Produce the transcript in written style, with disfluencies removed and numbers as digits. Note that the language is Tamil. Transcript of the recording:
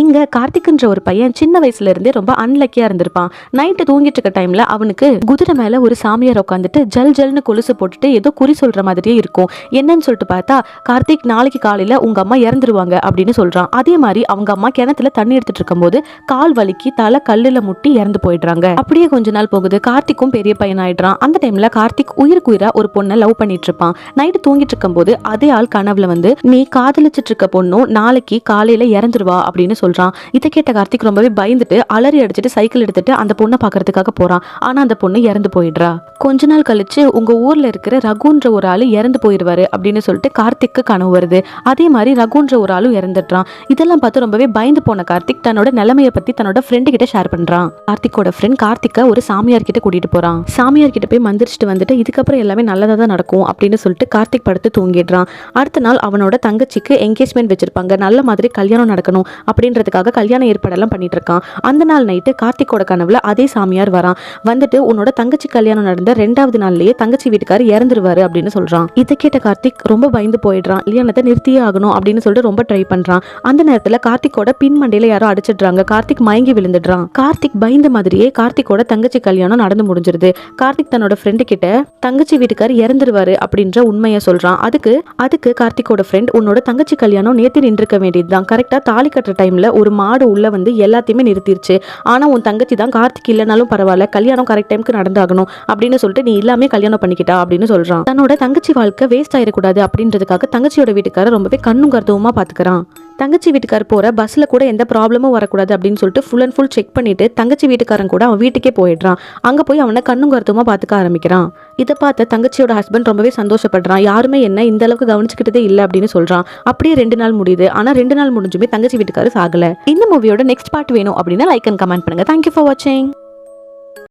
இங்க கார்த்திக்ன்ற ஒரு பையன் சின்ன வயசுல இருந்தே ரொம்ப அன்லக்கியா இருந்திருப்பான். நைட்டு தூங்கிட்டு இருக்க டைம்ல அவனுக்கு குதிரை மேல ஒரு சாமியார் உட்காந்துட்டு ஜல் ஜல்னு கொலுசு போட்டுட்டு ஏதோ குறி சொல்ற மாதிரியே இருக்கும். என்னன்னு சொல்லிட்டு பார்த்தா, கார்த்திக் நாளைக்கு காலையில உங்க அம்மா இறந்துருவாங்க அப்படின்னு சொல்றான். அதே மாதிரி அவங்க அம்மா கிணத்துல தண்ணி எடுத்துட்டு இருக்கும் போது கால் வலிக்கு தலை கல்லுல முட்டி இறந்து போயிடுறாங்க. அப்படியே கொஞ்ச நாள் போகுது. கார்த்திக்கும் பெரிய பையன் ஆயிடுறான். அந்த டைம்ல கார்த்திக் உயிருக்குயிரா ஒரு பொண்ணை லவ் பண்ணிட்டு இருப்பான். நைட்டு தூங்கிட்டு இருக்கும் போது அதே ஆள் கனவுல வந்து நீ காதலிச்சிட்டு இருக்க பொண்ணும் நாளைக்கு காலையில இறந்துருவா அப்படின்னு சொல்றான். இதை கேட்ட கார்த்திக் ரொம்பவே பயந்துட்டு அலறி அடிச்சுட்டு சைக்கிள் எடுத்துட்டு அந்த பொண்ணை பாக்குறதுக்காக போறான். ஆனா அந்த பொண்ணு இறந்து போயிடுறா. கொஞ்ச நாள் கழிச்சு உங்க ஊர்ல இருக்கிற ரகுன்ற ஒரு ஆளு இறந்து போயிடுவாரு அப்படின்னு சொல்லிட்டு கார்த்திக்கு கனவு வருது. அதே மாதிரி ரகுன்ற ஒரு ஆளும் இறந்துடுறான். இதெல்லாம் பார்த்து ரொம்பவே பயந்து போன கார்த்திக் தன்னோட நிலைமையை பத்தி தன்னோட ஃப்ரெண்டு கிட்ட ஷேர் பண்றான். கார்த்திக்கோட ஃப்ரெண்ட் கார்த்திக்க ஒரு சாமியார் கிட்ட கூட்டிட்டு போறான். சாமியார் கிட்ட போய் மந்திரிச்சிட்டு வந்துட்டு இதுக்கப்புறம் எல்லாமே நல்லதா தான் நடக்கும் அப்படின்னு சொல்லிட்டு கார்த்திக் படுத்து தூங்கிடுறான். அடுத்த நாள் அவனோட தங்கச்சிக்கு என்கேஜ்மெண்ட் வச்சிருப்பாங்க. நல்ல மாதிரி கல்யாணம் நடக்கணும் அப்படின்றதுக்காக கல்யாண ஏற்பாடெல்லாம் பண்ணிட்டு இருக்கான். அந்த நாள் நைட்டு கார்த்திக்கோட கனவுல அதே சாமியார் வரான். வந்துட்டு உன்னோட தங்கச்சி கல்யாணம் நடந்த 2வது நாள்லயே தங்கச்சி வீட்டுக்காரர் இறந்துருவாரு அப்படின்னு சொல்றான். இதை கேட்ட கார்த்திக் ரொம்ப பயந்து போயிடுறான். கல்யாணத்தை நிறுத்தியே ஆகணும் அப்படின்னு சொல்லிட்டு ரொம்ப ட்ரை பண்றான். அந்த நேரத்துல கார்த்திக்கோட பின் மண்டையில யாரோ அடிச்சிடுறாங்க. கார்த்திக் மயங்கி விழுந்துடுறான். கார்த்திக் பயந்த மாதிரியே கார்த்திக்கோட தங்கச்சி கல்யாணம் நடந்து முடிஞ்சிருது. கார்த்திக் தன்னோட ஃப்ரெண்டு கிட்ட தங்கச்சி வீட்டுக்காரர் இறந்துருவாரு அப்படின்ற உண்மையை சொல்றான். அதுக்கு கார்த்திக்கோட ஃப்ரெண்ட் உன்னோட தங்கச்சி கல்யாணம் நேத்து நின்றுக்க வேண்டியதுதான். கரெக்டா தாலி கட்டுற டைம்ல ஒரு மாடு உள்ள வந்து எல்லாத்தையுமே நிறுத்திருச்சு. ஆனா உன் தங்கச்சி தான் கார்த்திக் இல்லைனாலும் பரவாயில்ல, கல்யாணம் கரெக்ட் டைமுக்கு நடந்தாகணும் அப்படின்னு சொல்லிட்டு நீ எல்லாமே கல்யாணம் பண்ணிக்கிட்டா அப்படின்னு சொல்றான். தன்னோட தங்கச்சி வாழ்க்கை வேஸ்ட் ஆயிடக்கூடாது அப்படின்றதுக்காக தங்கச்சியோட வீட்டுக்காரர் ரொம்பவே கண்ணும் கருத்துவமா பாத்துக்கிறான். தங்கச்சி வீட்டுக்காரர் போற பஸ்ல கூட எந்த ப்ராப்ளமும் வரக்கூடாது அப்படின்னு சொல்லிட்டு ஃபுல் அண்ட் ஃபுல் செக் பண்ணிட்டு தங்கச்சி வீட்டுக்காரன் கூட அவன் வீட்டுக்கே போயிடுறான். அங்க போய் அவனை கண்ணும் கருத்துவமா பாத்துக்க ஆரம்பிக்கிறான். இதை பார்த்த தங்கச்சியோட ஹஸ்பண்ட் ரொம்பவே சந்தோஷப்படுறான். யாருமே என்ன இந்த அளவுக்கு கவனிச்சுக்கிட்டதே இல்லை அப்படின்னு சொல்றான். அப்படியே 2 நாள் முடியுது. ஆனா 2 நாள் முடிஞ்சுமே தங்கச்சி வீட்டுக்காரர் சாகல. இந்த மூவியோட நெக்ஸ்ட் பார்ட் வேணும் அப்படின்னா லைக் அண்ட் கமெண்ட் பண்ணுங்க. தேங்க்யூ ஃபார் வாட்சிங்.